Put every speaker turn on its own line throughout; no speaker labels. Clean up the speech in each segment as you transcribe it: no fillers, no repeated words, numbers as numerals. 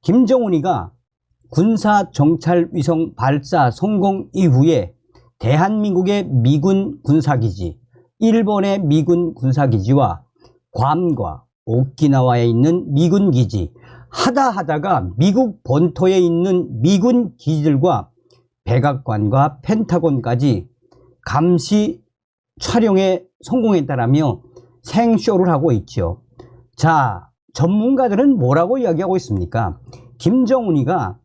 김정은이가 군사 정찰 위성 발사 성공 이후에 대한민국의 미군 군사기지, 일본의 미군 군사기지와 괌과 오키나와에 있는 미군 기지, 하다하다가 미국 본토에 있는 미군 기지들과 백악관과 펜타곤까지 감시 촬영에 성공했다라며 생쇼를 하고 있죠. 자, 전문가들은 뭐라고 이야기하고 있습니까? 김정은이가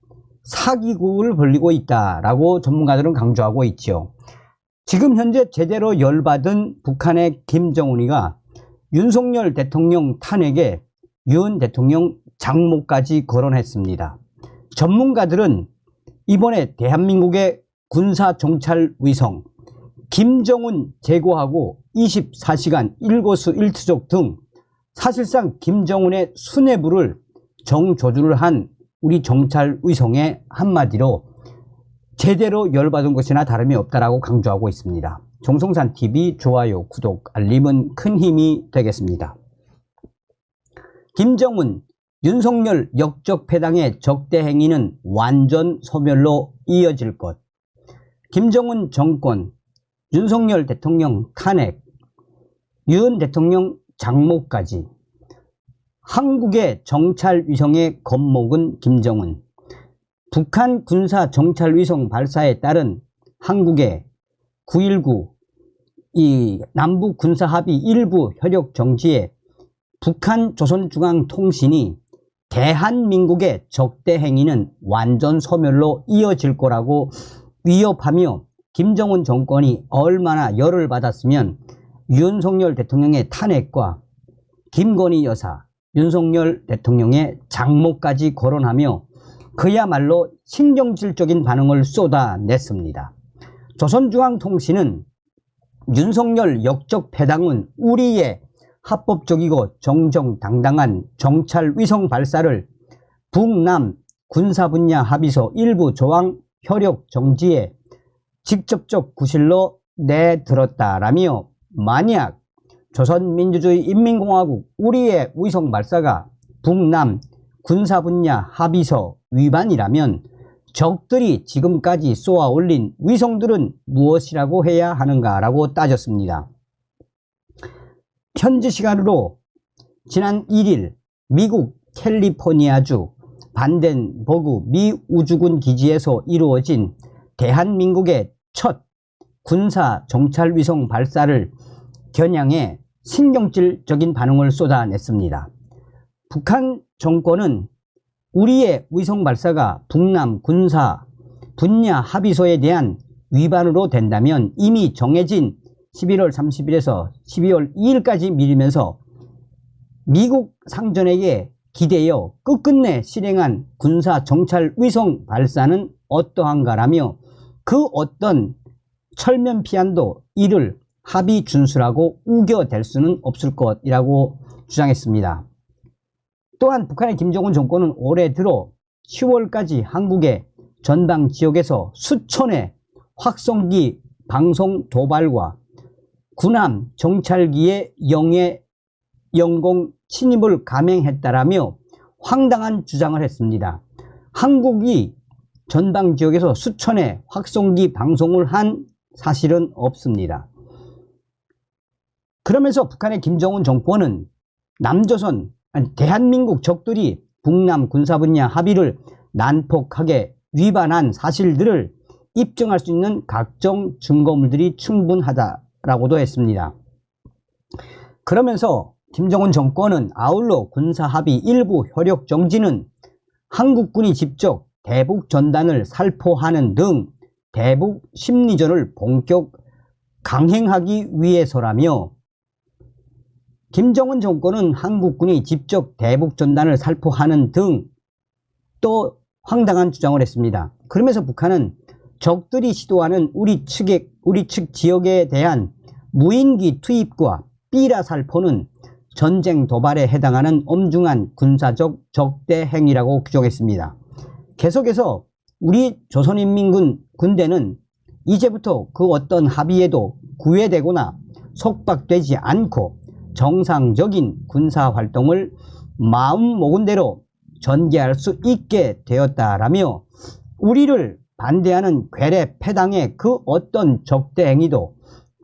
사기극을 벌이고 있다라고 전문가들은 강조하고 있죠. 지금 현재 제대로 열받은 북한의 김정은이가 윤석열 대통령 탄핵에 윤 대통령 장모까지 거론했습니다. 전문가들은 이번에 대한민국의 군사 정찰 위성 김정은 제거하고 24시간 일거수일투족 등 사실상 김정은의 수뇌부를 정조준을 한 우리 정찰 위성의 한마디로 제대로 열받은 것이나 다름이 없다라고 강조하고 있습니다. 정성산TV 좋아요, 구독, 알림은 큰 힘이 되겠습니다. 김정은, 윤석열 역적패당의 적대 행위는 완전 소멸로 이어질 것. 김정은 정권, 윤석열 대통령 탄핵, 윤 대통령 장모까지 한국의 정찰 위성의 겁목은 김정은, 북한 군사 정찰 위성 발사에 따른 한국의 9.19 이 남북 군사 합의 일부 효력 정지에 북한 조선중앙통신이 대한민국의 적대 행위는 완전 소멸로 이어질 거라고 위협하며 김정은 정권이 얼마나 열을 받았으면 윤석열 대통령의 탄핵과 김건희 여사, 윤석열 대통령의 장모까지 거론하며 그야말로 신경질적인 반응을 쏟아냈습니다. 조선중앙통신은 윤석열 역적패당은 우리의 합법적이고 정정당당한 정찰 위성 발사를 북남 군사분야 합의서 일부 조항 효력 정지에 직접적 구실로 내들었다라며 만약 조선민주주의인민공화국 우리의 위성 발사가 북남 군사분야 합의서 위반이라면 적들이 지금까지 쏘아 올린 위성들은 무엇이라고 해야 하는가라고 따졌습니다. 현지 시간으로 지난 1일 미국 캘리포니아주 반덴버그 미 우주군 기지에서 이루어진 대한민국의 첫 군사 정찰 위성 발사를 겨냥해 신경질적인 반응을 쏟아냈습니다. 북한 정권은 우리의 위성 발사가 북남 군사 분야 합의서에 대한 위반으로 된다면 이미 정해진 11월 30일에서 12월 2일까지 미루면서 미국 상전에게 기대어 끝끝내 실행한 군사 정찰 위성 발사는 어떠한가라며 그 어떤 철면 피한도 이를 합의 준수라고 우겨댈 수는 없을 것이라고 주장했습니다. 또한 북한의 김정은 정권은 올해 들어 10월까지 한국의 전방 지역에서 수천의 확성기 방송 도발과 군함 정찰기의 영공 침입을 감행했다라며 황당한 주장을 했습니다. 한국이 전방 지역에서 수천의 확성기 방송을 한 사실은 없습니다. 그러면서 북한의 김정은 정권은 남조선, 대한민국 적들이 북남 군사분야 합의를 난폭하게 위반한 사실들을 입증할 수 있는 각종 증거물들이 충분하다라고도 했습니다. 그러면서 김정은 정권은 아울러 군사합의 일부 효력 정지는 한국군이 직접 대북 전단을 살포하는 등 대북 심리전을 본격 강행하기 위해서라며 김정은 정권은 한국군이 직접 대북 전단을 살포하는 등 또 황당한 주장을 했습니다. 그러면서 북한은 적들이 시도하는 우리 측 지역에 대한 무인기 투입과 삐라 살포는 전쟁 도발에 해당하는 엄중한 군사적 적대 행위라고 규정했습니다. 계속해서 우리 조선인민군 군대는 이제부터 그 어떤 합의에도 구애되거나 속박되지 않고 정상적인 군사활동을 마음 먹은 대로 전개할 수 있게 되었다라며 우리를 반대하는 괴뢰 패당의 그 어떤 적대 행위도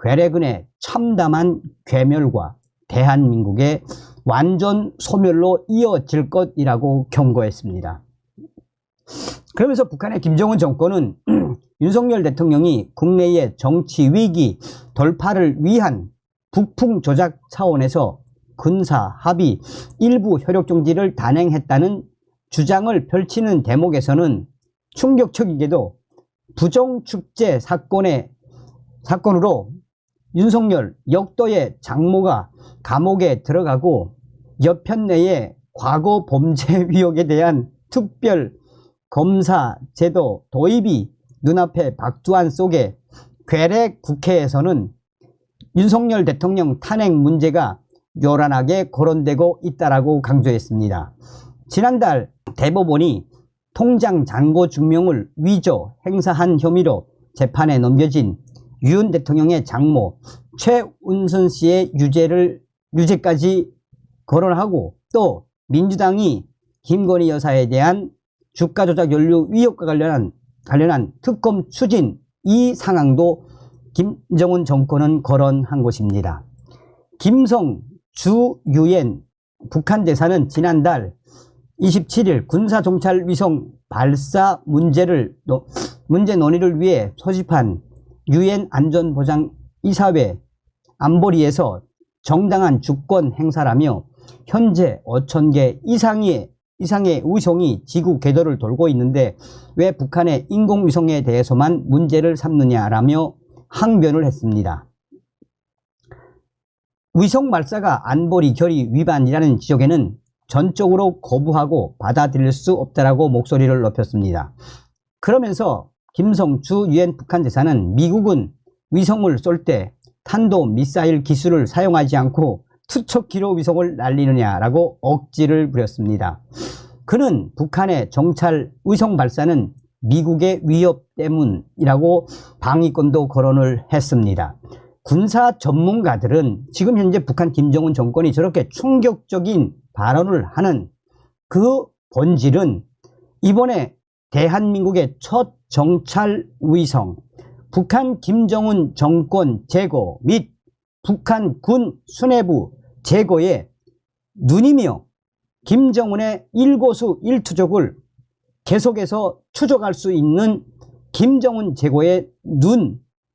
괴뢰군의 참담한 괴멸과 대한민국의 완전 소멸로 이어질 것이라고 경고했습니다. 그러면서 북한의 김정은 정권은 윤석열 대통령이 국내의 정치 위기 돌파를 위한 북풍 조작 차원에서 군사 합의 일부 효력 정지를 단행했다는 주장을 펼치는 대목에서는 충격적이게도 부정축제 사건으로 윤석열 역도의 장모가 감옥에 들어가고 여편 내에 과거 범죄 의혹에 대한 특별 검사 제도 도입이 눈앞에 박두한 속에 괴뢰 국회에서는 윤석열 대통령 탄핵 문제가 요란하게 거론되고 있다라고 강조했습니다. 지난달 대법원이 통장 잔고 증명을 위조 행사한 혐의로 재판에 넘겨진 윤 대통령의 장모 최은순 씨의 유죄까지 거론하고 또 민주당이 김건희 여사에 대한 주가 조작 연루 의혹과 관련한 특검 추진 이 상황도 김정은 정권은 거론한 것입니다. 김성 주유엔 북한 대사는 지난달 27일 군사정찰 위성 발사 문제 논의를 위해 소집한 유엔 안전보장이사회 안보리에서 정당한 주권 행사라며 현재 5,000개 이상의 위성이 지구 궤도를 돌고 있는데 왜 북한의 인공위성에 대해서만 문제를 삼느냐라며 항변을 했습니다. 위성 발사가 안보리 결의 위반이라는 지적에는 전적으로 거부하고 받아들일 수 없다라고 목소리를 높였습니다. 그러면서 김성주 유엔 북한 대사는 미국은 위성을 쏠 때 탄도 미사일 기술을 사용하지 않고 투척 기로 위성을 날리느냐라고 억지를 부렸습니다. 그는 북한의 정찰 위성 발사는 미국의 위협 때문이라고 방위권도 거론을 했습니다. 군사 전문가들은 지금 현재 북한 김정은 정권이 저렇게 충격적인 발언을 하는 그 본질은 이번에 대한민국의 첫 정찰 위성 북한 김정은 정권 제거 및 북한 군 수뇌부 제거의 눈이며 김정은의 일거수 일투족을 계속해서 추적할 수 있는 김정은 제거의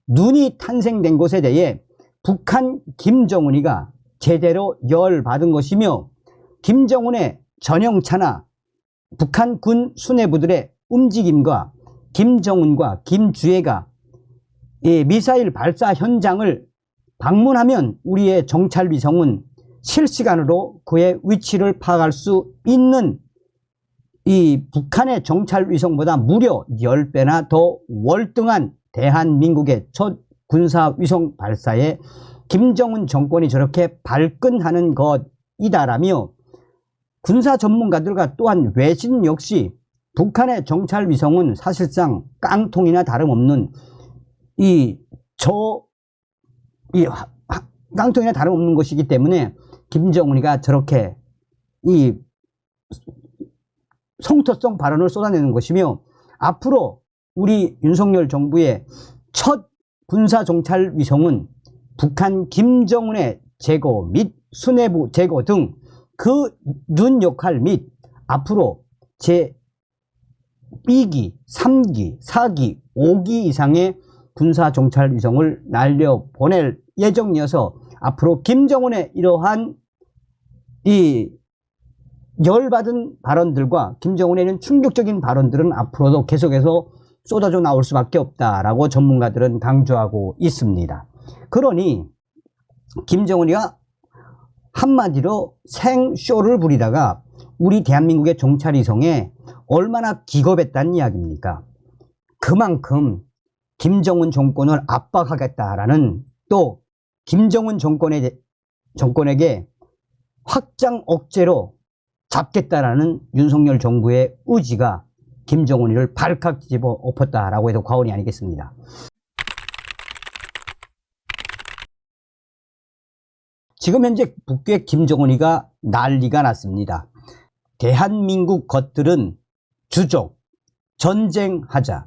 눈이 탄생된 것에 대해 북한 김정은이가 제대로 열받은 것이며 김정은의 전형차나 북한 군 수뇌부들의 움직임과 김정은과 김주애가 미사일 발사 현장을 방문하면 우리의 정찰위성은 실시간으로 그의 위치를 파악할 수 있는 이 북한의 정찰위성보다 무려 10배나 더 월등한 대한민국의 첫 군사위성 발사에 김정은 정권이 저렇게 발끈하는 것이다라며 군사 전문가들과 또한 외신 역시 북한의 정찰위성은 사실상 깡통이나 다름없는 깡통이나 다름없는 것이기 때문에 김정은이가 저렇게 이 성토성 발언을 쏟아내는 것이며 앞으로 우리 윤석열 정부의 첫 군사정찰 위성은 북한 김정은의 제거 및 수뇌부 제거 등 그 눈 역할 및 앞으로 제2기, 3기, 4기, 5기 이상의 군사정찰 위성을 날려보낼 예정이어서 앞으로 김정은의 이러한 이 열받은 발언들과 김정은에는 충격적인 발언들은 앞으로도 계속해서 쏟아져 나올 수밖에 없다라고 전문가들은 강조하고 있습니다. 그러니 김정은이가 한마디로 생쇼를 부리다가 우리 대한민국의 정찰위성에 얼마나 기겁했다는 이야기입니까? 그만큼 김정은 정권을 압박하겠다라는 또 김정은 정권에게 확장 억제로 잡겠다라는 윤석열 정부의 의지가 김정은이를 발칵 뒤집어 엎었다라고 해도 과언이 아니겠습니다. 지금 현재 북괴 김정은이가 난리가 났습니다. 대한민국 것들은 주족, 전쟁하자.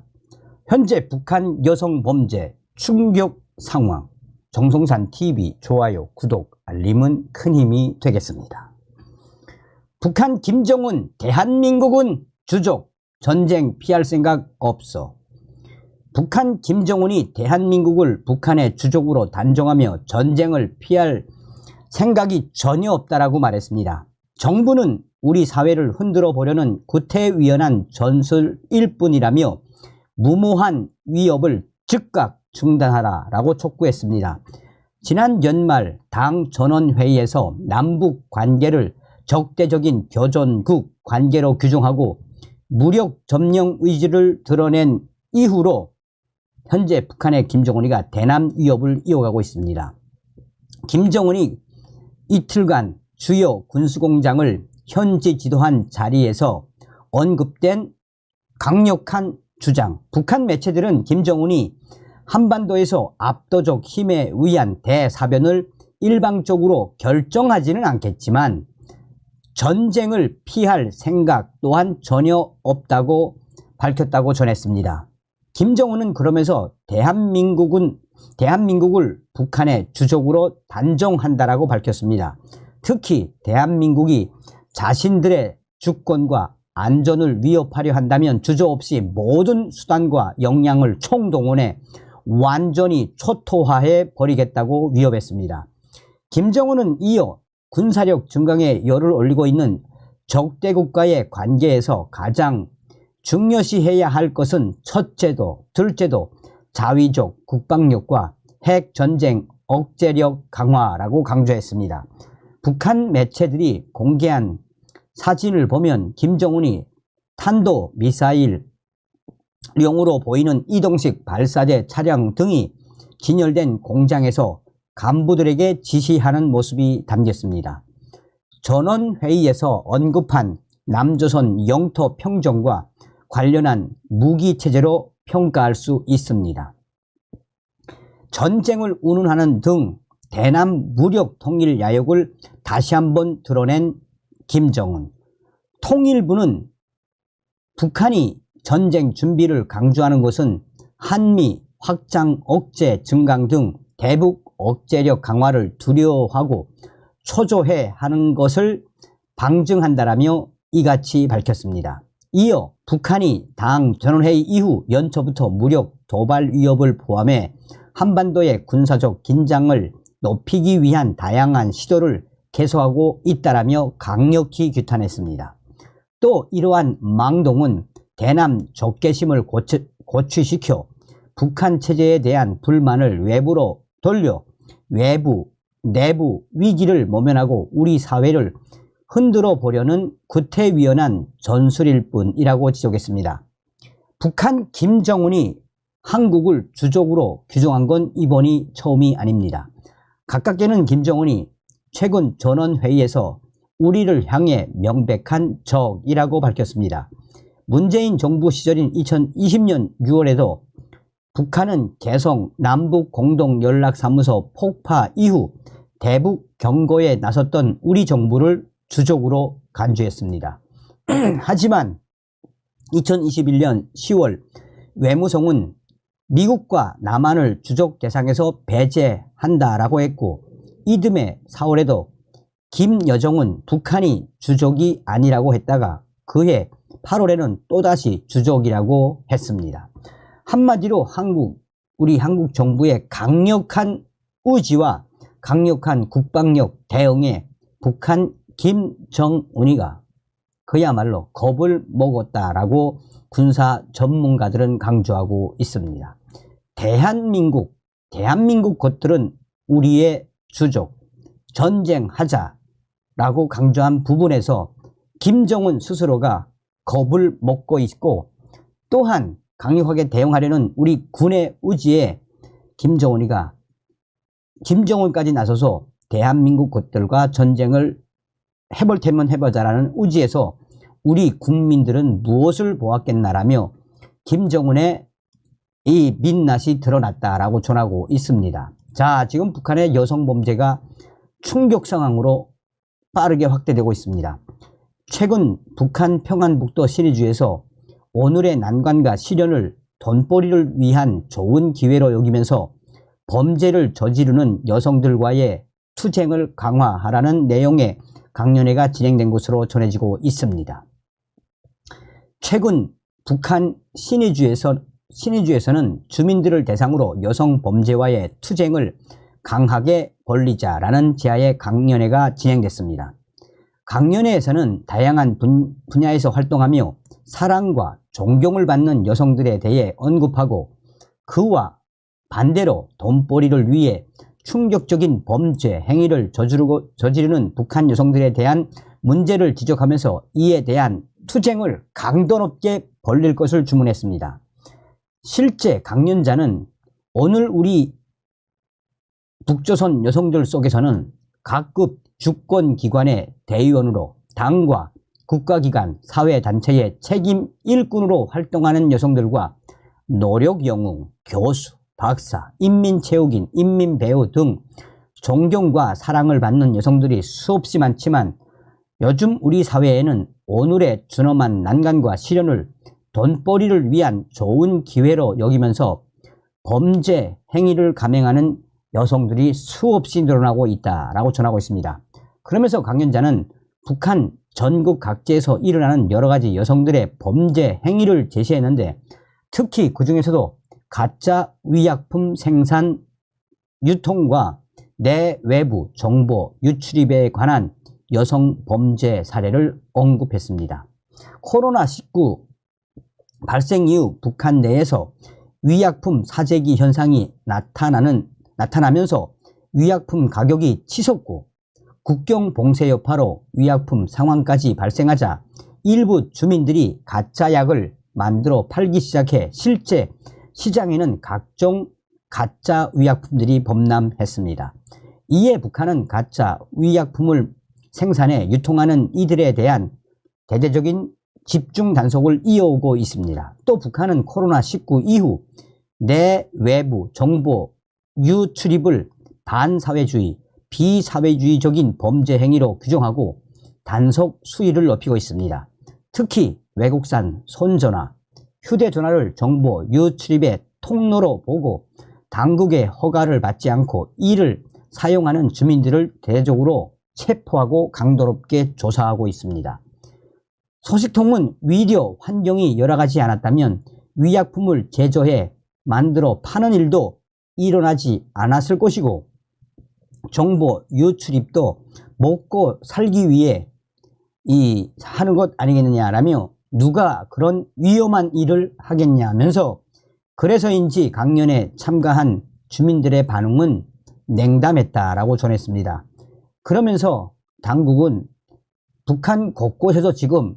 현재 북한 여성 범죄 충격 상황. 정성산 TV 좋아요, 구독, 알림은 큰 힘이 되겠습니다. 북한 김정은 대한민국은 주족, 전쟁 피할 생각 없어. 북한 김정은이 대한민국을 북한의 주족으로 단정하며 전쟁을 피할 생각이 전혀 없다라고 말했습니다. 정부는 우리 사회를 흔들어 보려는 구태의연한 전술일 뿐이라며 무모한 위협을 즉각 중단하라라고 촉구했습니다. 지난 연말 당 전원회의에서 남북 관계를 적대적인 교전국 관계로 규정하고 무력 점령 의지를 드러낸 이후로 현재 북한의 김정은이가 대남 위협을 이어가고 있습니다. 김정은이 이틀간 주요 군수공장을 현지 지도한 자리에서 언급된 강력한 주장. 북한 매체들은 김정은이 한반도에서 압도적 힘에 의한 대사변을 일방적으로 결정하지는 않겠지만 전쟁을 피할 생각 또한 전혀 없다고 밝혔다고 전했습니다. 김정은은 그러면서 대한민국을 북한의 주족으로 단정한다라고 밝혔습니다. 특히 대한민국이 자신들의 주권과 안전을 위협하려 한다면 주저없이 모든 수단과 역량을 총동원해 완전히 초토화해 버리겠다고 위협했습니다. 김정은은 이어 군사력 증강에 열을 올리고 있는 적대국과의 관계에서 가장 중요시해야 할 것은 첫째도 둘째도 자위적 국방력과 핵전쟁 억제력 강화라고 강조했습니다. 북한 매체들이 공개한 사진을 보면 김정은이 탄도미사일용으로 보이는 이동식 발사대 차량 등이 진열된 공장에서 간부들에게 지시하는 모습이 담겼습니다. 전원회의에서 언급한 남조선 영토 평정과 관련한 무기체제로 평가할 수 있습니다. 전쟁을 운운하는 등 대남 무력 통일 야욕을 다시 한번 드러낸 김정은. 통일부는 북한이 전쟁 준비를 강조하는 것은 한미 확장 억제 증강 등 대북 억제력 강화를 두려워하고 초조해 하는 것을 방증한다라며 이같이 밝혔습니다. 이어 북한이 당 전원회의 이후 연초부터 무력 도발 위협을 포함해 한반도의 군사적 긴장을 높이기 위한 다양한 시도를 계속하고 있다라며 강력히 규탄했습니다. 또 이러한 망동은 대남 적개심을 고취시켜 북한 체제에 대한 불만을 외부로 돌려 외부, 내부 위기를 모면하고 우리 사회를 흔들어 보려는 구태의연한 전술일 뿐이라고 지적했습니다. 북한 김정은이 한국을 주족으로 규정한 건 이번이 처음이 아닙니다. 가깝게는 김정은이 최근 전원회의에서 우리를 향해 명백한 적이라고 밝혔습니다. 문재인 정부 시절인 2020년 6월에도 북한은 개성 남북공동연락사무소 폭파 이후 대북 경고에 나섰던 우리 정부를 주족으로 간주했습니다. 하지만 2021년 10월 외무성은 미국과 남한을 주족 대상에서 배제한다라고 했고 이듬해 4월에도 김여정은 북한이 주족이 아니라고 했다가 그해 8월에는 또다시 주족이라고 했습니다. 한마디로 우리 한국 정부의 강력한 의지와 강력한 국방력 대응에 북한 김정은이가 그야말로 겁을 먹었다라고 군사 전문가들은 강조하고 있습니다. 대한민국 것들은 우리의 주족, 전쟁하자라고 강조한 부분에서 김정은 스스로가 겁을 먹고 있고 또한 강력하게 대응하려는 우리 군의 의지에 김정은까지 나서서 대한민국 것들과 전쟁을 해볼 테면 해보자라는 의지에서 우리 국민들은 무엇을 보았겠나라며 김정은의 이 민낯이 드러났다라고 전하고 있습니다. 자, 지금 북한의 여성 범죄가 충격 상황으로 빠르게 확대되고 있습니다. 최근 북한 평안북도 신의주에서 오늘의 난관과 시련을 돈벌이를 위한 좋은 기회로 여기면서 범죄를 저지르는 여성들과의 투쟁을 강화하라는 내용의 강연회가 진행된 것으로 전해지고 있습니다. 최근 북한 신의주에서는 주민들을 대상으로 여성 범죄와의 투쟁을 강하게 벌리자라는 제안의 강연회가 진행됐습니다. 강연회에서는 다양한 분야에서 활동하며 사랑과 존경을 받는 여성들에 대해 언급하고 그와 반대로 돈벌이를 위해 충격적인 범죄 행위를 저지르는 북한 여성들에 대한 문제를 지적하면서 이에 대한 투쟁을 강도 높게 벌릴 것을 주문했습니다. 실제 강연자는 오늘 우리 북조선 여성들 속에서는 각급 주권기관의 대의원으로 당과 국가기관, 사회단체의 책임 일꾼으로 활동하는 여성들과 노력영웅, 교수, 박사, 인민체육인, 인민배우 등 존경과 사랑을 받는 여성들이 수없이 많지만 요즘 우리 사회에는 오늘의 준엄한 난관과 시련을 돈벌이를 위한 좋은 기회로 여기면서 범죄 행위를 감행하는 여성들이 수없이 늘어나고 있다라고 전하고 있습니다. 그러면서 강연자는 북한 전국 각지에서 일어나는 여러 가지 여성들의 범죄 행위를 제시했는데 특히 그 중에서도 가짜 의약품 생산, 유통과 내외부 정보 유출입에 관한 여성 범죄 사례를 언급했습니다. 코로나19 발생 이후 북한 내에서 의약품 사재기 현상이 나타나면서 의약품 가격이 치솟고 국경 봉쇄 여파로 의약품 상황까지 발생하자 일부 주민들이 가짜 약을 만들어 팔기 시작해 실제 시장에는 각종 가짜 의약품들이 범람했습니다. 이에 북한은 가짜 의약품을 생산해 유통하는 이들에 대한 대대적인 집중 단속을 이어오고 있습니다. 또 북한은 코로나19 이후 내외부 정보 유출입을 반사회주의, 비사회주의적인 범죄 행위로 규정하고 단속 수위를 높이고 있습니다. 특히 외국산 손전화, 휴대전화를 정보 유출입의 통로로 보고 당국의 허가를 받지 않고 이를 사용하는 주민들을 대대적으로 체포하고 강도 높게 조사하고 있습니다. 소식통은 위려 환경이 열악하지 않았다면 의약품을 제조해 만들어 파는 일도 일어나지 않았을 것이고 정보 유출입도 먹고 살기 위해 하는 것 아니겠느냐라며 누가 그런 위험한 일을 하겠냐면서 그래서인지 강연에 참가한 주민들의 반응은 냉담했다라고 전했습니다. 그러면서 당국은 북한 곳곳에서 지금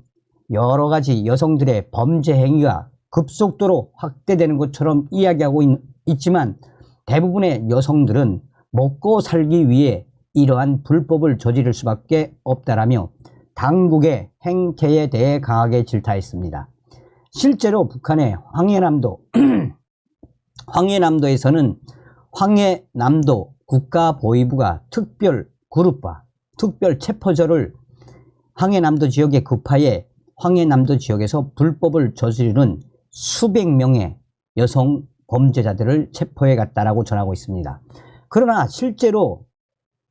여러 가지 여성들의 범죄 행위가 급속도로 확대되는 것처럼 이야기하고 있지만 대부분의 여성들은 먹고 살기 위해 이러한 불법을 저지를 수밖에 없다라며 당국의 행태에 대해 강하게 질타했습니다. 실제로 북한의 황해남도에서는 황해남도 국가보위부가 특별 그룹화, 특별 체포조를 황해남도 지역에 급파해 황해남도 지역에서 불법을 저지르는 수백 명의 여성 범죄자들을 체포해 갔다라고 전하고 있습니다. 그러나 실제로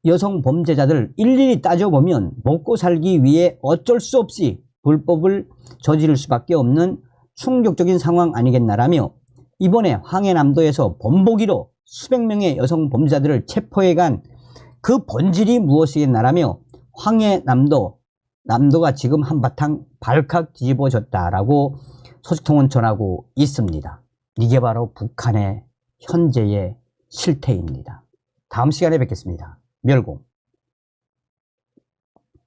여성 범죄자들을 일일이 따져보면 먹고 살기 위해 어쩔 수 없이 불법을 저지를 수밖에 없는 충격적인 상황 아니겠나라며 이번에 황해남도에서 본보기로 수백 명의 여성 범죄자들을 체포해 간 그 본질이 무엇이겠나라며 남도가 지금 한바탕 발칵 뒤집어졌다라고 소식통은 전하고 있습니다. 이게 바로 북한의 현재의 실태입니다. 다음 시간에 뵙겠습니다. 멸공.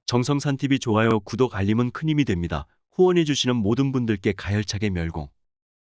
정성산TV 좋아요, 구독, 알림은 큰 힘이 됩니다. 후원해주시는 모든 분들께 가열차게 멸공.